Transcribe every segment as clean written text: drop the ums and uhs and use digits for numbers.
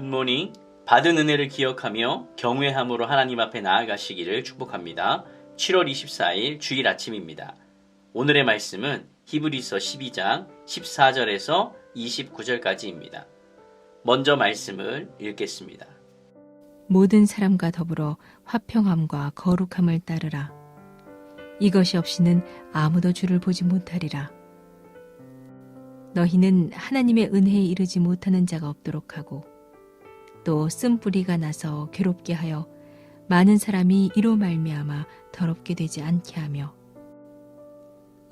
굿모닝. 받은 은혜를 기억하며 경외함으로 하나님 앞에 나아가시기를 축복합니다. 7월 24일 주일 아침입니다. 오늘의 말씀은 히브리서 12장 14절에서 29절까지입니다. 먼저 말씀을 읽겠습니다. 모든 사람과 더불어 화평함과 거룩함을 따르라. 이것이 없이는 아무도 주를 보지 못하리라. 너희는 하나님의 은혜에 이르지 못하는 자가 없도록 하고 또 쓴뿌리가 나서 괴롭게 하여 많은 사람이 이로 말미암아 더럽게 되지 않게 하며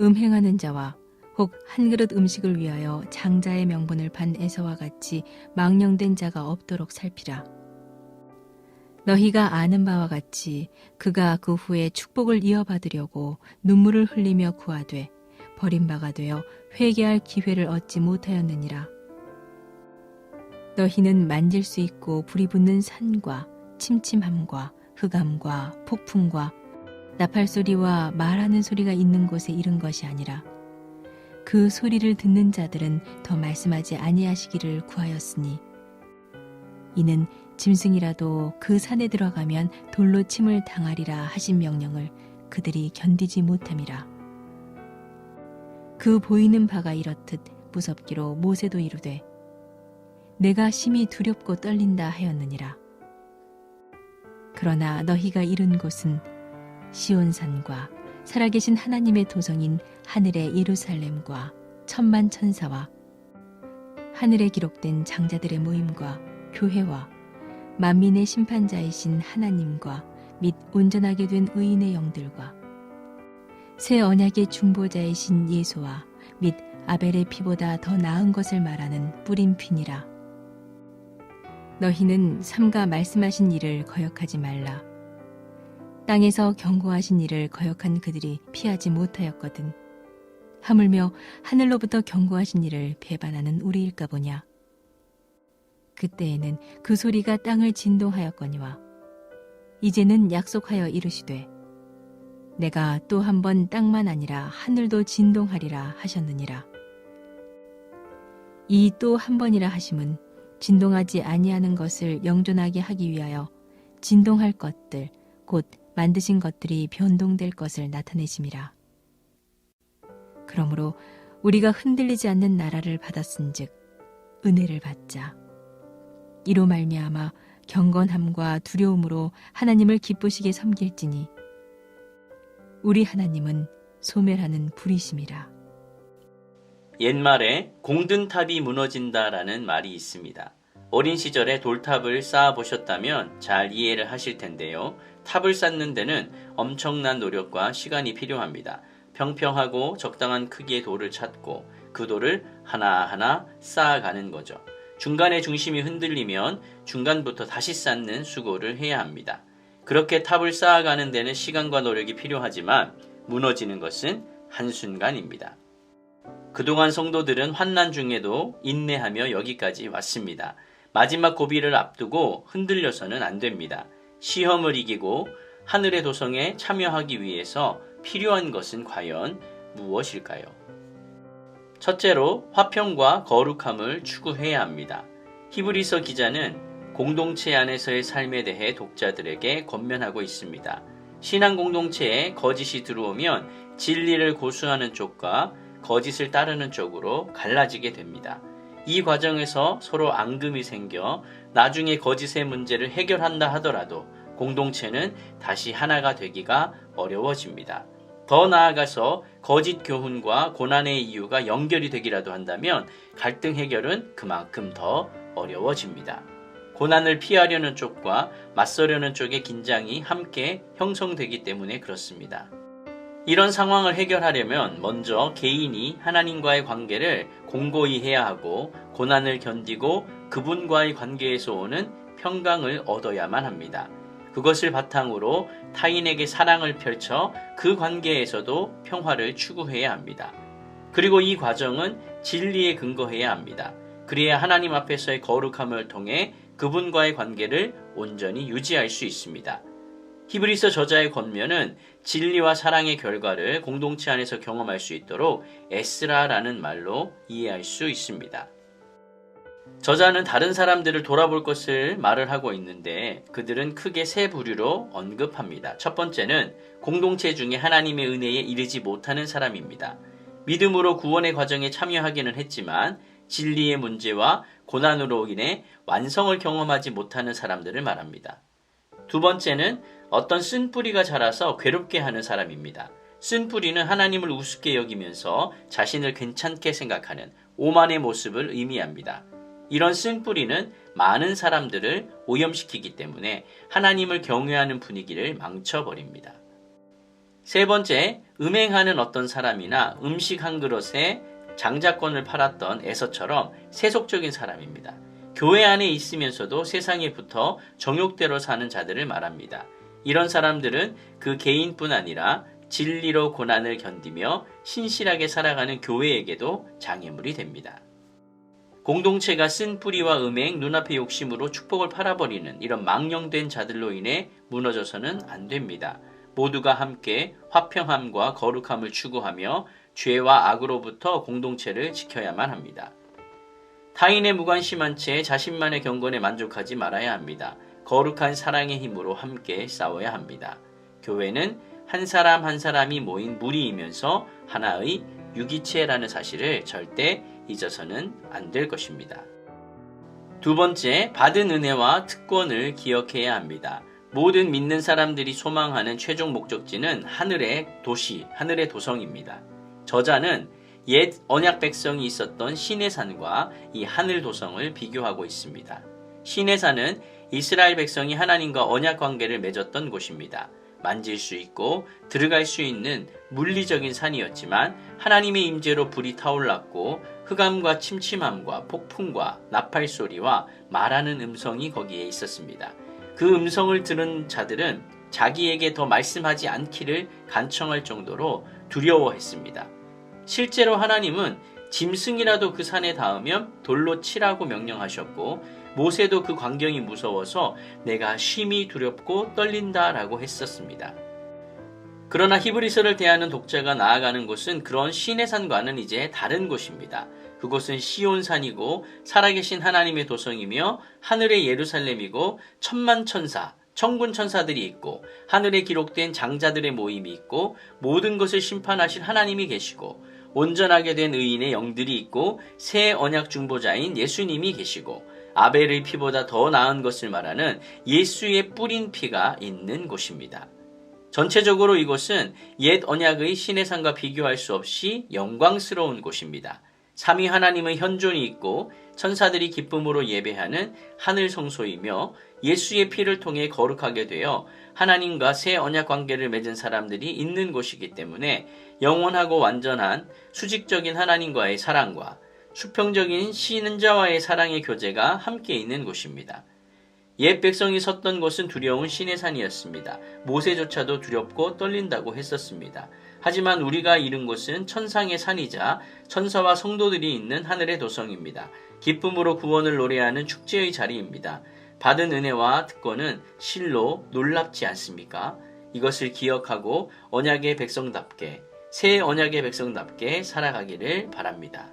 음행하는 자와 혹 한 그릇 음식을 위하여 장자의 명분을 판 에서와 같이 망령된 자가 없도록 살피라. 너희가 아는 바와 같이 그가 그 후에 축복을 이어받으려고 눈물을 흘리며 구하되 버림바가 되어 회개할 기회를 얻지 못하였느니라. 너희는 만질 수 있고 불이 붙는 산과 침침함과 흑암과 폭풍과 나팔소리와 말하는 소리가 있는 곳에 이른 것이 아니라 그 소리를 듣는 자들은 더 말씀하지 아니하시기를 구하였으니 이는 짐승이라도 그 산에 들어가면 돌로 침을 당하리라 하신 명령을 그들이 견디지 못함이라. 그 보이는 바가 이렇듯 무섭기로 모세도 이르되 내가 심히 두렵고 떨린다 하였느니라. 그러나 너희가 이른 곳은 시온산과 살아계신 하나님의 도성인 하늘의 예루살렘과 천만 천사와 하늘에 기록된 장자들의 모임과 교회와 만민의 심판자이신 하나님과 및 온전하게 된 의인의 영들과 새 언약의 중보자이신 예수와 및 아벨의 피보다 더 나은 것을 말하는 뿌린 피니라. 너희는 삼가 말씀하신 일을 거역하지 말라. 땅에서 경고하신 일을 거역한 그들이 피하지 못하였거든. 하물며 하늘로부터 경고하신 일을 배반하는 우리일까 보냐. 그때에는 그 소리가 땅을 진동하였거니와 이제는 약속하여 이르시되 내가 또 한 번 땅만 아니라 하늘도 진동하리라 하셨느니라. 이 또 한 번이라 하심은 진동하지 아니하는 것을 영존하게 하기 위하여 진동할 것들 곧 만드신 것들이 변동될 것을 나타내심이라. 그러므로 우리가 흔들리지 않는 나라를 받았은즉 은혜를 받자. 이로 말미암아 경건함과 두려움으로 하나님을 기쁘시게 섬길지니 우리 하나님은 소멸하는 불이심이라. 옛말에 공든 탑이 무너진다라는 말이 있습니다. 어린 시절에 돌탑을 쌓아보셨다면 잘 이해를 하실 텐데요. 탑을 쌓는 데는 엄청난 노력과 시간이 필요합니다. 평평하고 적당한 크기의 돌을 찾고 그 돌을 하나하나 쌓아가는 거죠. 중간에 중심이 흔들리면 중간부터 다시 쌓는 수고를 해야 합니다. 그렇게 탑을 쌓아가는 데는 시간과 노력이 필요하지만 무너지는 것은 한순간입니다. 그동안 성도들은 환난 중에도 인내하며 여기까지 왔습니다. 마지막 고비를 앞두고 흔들려서는 안 됩니다. 시험을 이기고 하늘의 도성에 참여하기 위해서 필요한 것은 과연 무엇일까요? 첫째로 화평과 거룩함을 추구해야 합니다. 히브리서 기자는 공동체 안에서의 삶에 대해 독자들에게 권면하고 있습니다. 신앙 공동체에 거짓이 들어오면 진리를 고수하는 쪽과 거짓을 따르는 쪽으로 갈라지게 됩니다. 이 과정에서 서로 앙금이 생겨 나중에 거짓의 문제를 해결한다 하더라도 공동체는 다시 하나가 되기가 어려워집니다. 더 나아가서 거짓 교훈과 고난의 이유가 연결이 되기라도 한다면 갈등 해결은 그만큼 더 어려워집니다. 고난을 피하려는 쪽과 맞서려는 쪽의 긴장이 함께 형성되기 때문에 그렇습니다. 이런 상황을 해결하려면 먼저 개인이 하나님과의 관계를 공고히 해야 하고 고난을 견디고 그분과의 관계에서 오는 평강을 얻어야만 합니다. 그것을 바탕으로 타인에게 사랑을 펼쳐 그 관계에서도 평화를 추구해야 합니다. 그리고 이 과정은 진리에 근거해야 합니다. 그래야 하나님 앞에서의 거룩함을 통해 그분과의 관계를 온전히 유지할 수 있습니다. 히브리서 저자의 권면은 진리와 사랑의 결과를 공동체 안에서 경험할 수 있도록 애쓰라라는 말로 이해할 수 있습니다. 저자는 다른 사람들을 돌아볼 것을 말을 하고 있는데 그들은 크게 세 부류로 언급합니다. 첫 번째는 공동체 중에 하나님의 은혜에 이르지 못하는 사람입니다. 믿음으로 구원의 과정에 참여하기는 했지만 진리의 문제와 고난으로 인해 완성을 경험하지 못하는 사람들을 말합니다. 두 번째는 어떤 쓴뿌리가 자라서 괴롭게 하는 사람입니다. 쓴뿌리는 하나님을 우습게 여기면서 자신을 괜찮게 생각하는 오만의 모습을 의미합니다. 이런 쓴뿌리는 많은 사람들을 오염시키기 때문에 하나님을 경외하는 분위기를 망쳐버립니다. 세 번째, 음행하는 어떤 사람이나 음식 한 그릇에 장자권을 팔았던 에서처럼 세속적인 사람입니다. 교회 안에 있으면서도 세상에 붙어 정욕대로 사는 자들을 말합니다. 이런 사람들은 그 개인뿐 아니라 진리로 고난을 견디며 신실하게 살아가는 교회에게도 장애물이 됩니다. 공동체가 쓴 뿌리와 음행, 눈앞의 욕심으로 축복을 팔아버리는 이런 망령된 자들로 인해 무너져서는 안 됩니다. 모두가 함께 화평함과 거룩함을 추구하며 죄와 악으로부터 공동체를 지켜야만 합니다. 타인의 무관심한 채 자신만의 경건에 만족하지 말아야 합니다. 거룩한 사랑의 힘으로 함께 싸워야 합니다. 교회는 한 사람 한 사람이 모인 무리이면서 하나의 유기체라는 사실을 절대 잊어서는 안 될 것입니다. 두 번째, 받은 은혜와 특권을 기억해야 합니다. 모든 믿는 사람들이 소망하는 최종 목적지는 하늘의 도시, 하늘의 도성입니다. 저자는 옛 언약 백성이 있었던 시내산과 이 하늘 도성을 비교하고 있습니다. 시내산은 이스라엘 백성이 하나님과 언약 관계를 맺었던 곳입니다. 만질 수 있고 들어갈 수 있는 물리적인 산이었지만 하나님의 임재로 불이 타올랐고 흑암과 침침함과 폭풍과 나팔 소리와 말하는 음성이 거기에 있었습니다. 그 음성을 들은 자들은 자기에게 더 말씀하지 않기를 간청할 정도로 두려워했습니다. 실제로 하나님은 짐승이라도 그 산에 닿으면 돌로 치라고 명령하셨고 모세도 그 광경이 무서워서 내가 심히 두렵고 떨린다라고 했었습니다. 그러나 히브리서를 대하는 독자가 나아가는 곳은 그런 시내산과는 이제 다른 곳입니다. 그곳은 시온산이고 살아계신 하나님의 도성이며 하늘의 예루살렘이고 천만 천사, 천군 천사들이 있고 하늘에 기록된 장자들의 모임이 있고 모든 것을 심판하실 하나님이 계시고 온전하게 된 의인의 영들이 있고 새 언약 중보자인 예수님이 계시고 아벨의 피보다 더 나은 것을 말하는 예수의 뿌린 피가 있는 곳입니다. 전체적으로 이곳은 옛 언약의 시내산과 비교할 수 없이 영광스러운 곳입니다. 삼위 하나님의 현존이 있고 천사들이 기쁨으로 예배하는 하늘 성소이며 예수의 피를 통해 거룩하게 되어 하나님과 새 언약 관계를 맺은 사람들이 있는 곳이기 때문에 영원하고 완전한 수직적인 하나님과의 사랑과 수평적인 신자와의 사랑의 교제가 함께 있는 곳입니다. 옛 백성이 섰던 곳은 두려운 시내산이었습니다. 모세조차도 두렵고 떨린다고 했었습니다. 하지만 우리가 이른 곳은 천상의 산이자 천사와 성도들이 있는 하늘의 도성입니다. 기쁨으로 구원을 노래하는 축제의 자리입니다. 받은 은혜와 특권은 실로 놀랍지 않습니까? 이것을 기억하고 언약의 백성답게, 새 언약의 백성답게 살아가기를 바랍니다.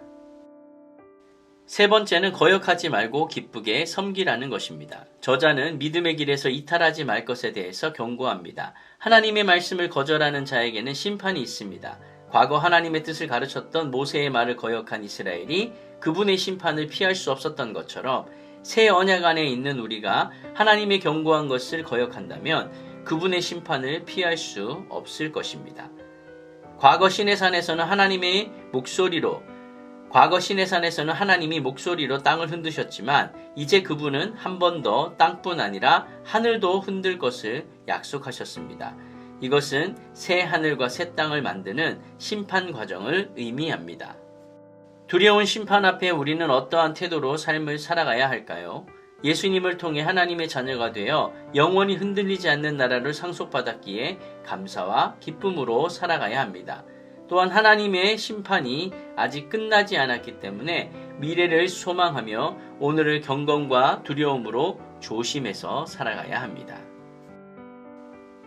세 번째는 거역하지 말고 기쁘게 섬기라는 것입니다. 저자는 믿음의 길에서 이탈하지 말 것에 대해서 경고합니다. 하나님의 말씀을 거절하는 자에게는 심판이 있습니다. 과거 하나님의 뜻을 가르쳤던 모세의 말을 거역한 이스라엘이 그분의 심판을 피할 수 없었던 것처럼 새 언약 안에 있는 우리가 하나님의 경고한 것을 거역한다면 그분의 심판을 피할 수 없을 것입니다. 과거 시내산에서는 하나님이 목소리로 땅을 흔드셨지만 이제 그분은 한 번 더 땅뿐 아니라 하늘도 흔들 것을 약속하셨습니다. 이것은 새 하늘과 새 땅을 만드는 심판 과정을 의미합니다. 두려운 심판 앞에 우리는 어떠한 태도로 삶을 살아가야 할까요? 예수님을 통해 하나님의 자녀가 되어 영원히 흔들리지 않는 나라를 상속받았기에 감사와 기쁨으로 살아가야 합니다. 또한 하나님의 심판이 아직 끝나지 않았기 때문에 미래를 소망하며 오늘을 경건과 두려움으로 조심해서 살아가야 합니다.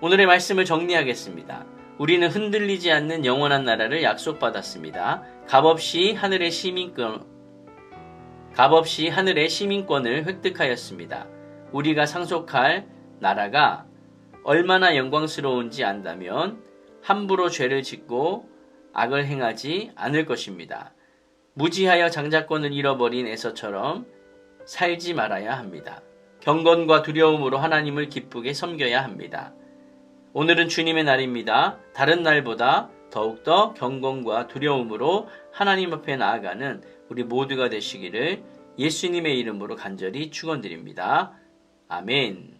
오늘의 말씀을 정리하겠습니다. 우리는 흔들리지 않는 영원한 나라를 약속받았습니다. 값없이 하늘의 시민권 값없이 하늘의 시민권을 획득하였습니다. 우리가 상속할 나라가 얼마나 영광스러운지 안다면 함부로 죄를 짓고 악을 행하지 않을 것입니다. 무지하여 장자권을 잃어버린 에서처럼 살지 말아야 합니다. 경건과 두려움으로 하나님을 기쁘게 섬겨야 합니다. 오늘은 주님의 날입니다. 다른 날보다 더욱더 경건과 두려움으로 하나님 앞에 나아가는 우리 모두가 되시기를 예수님의 이름으로 간절히 축원드립니다. 아멘.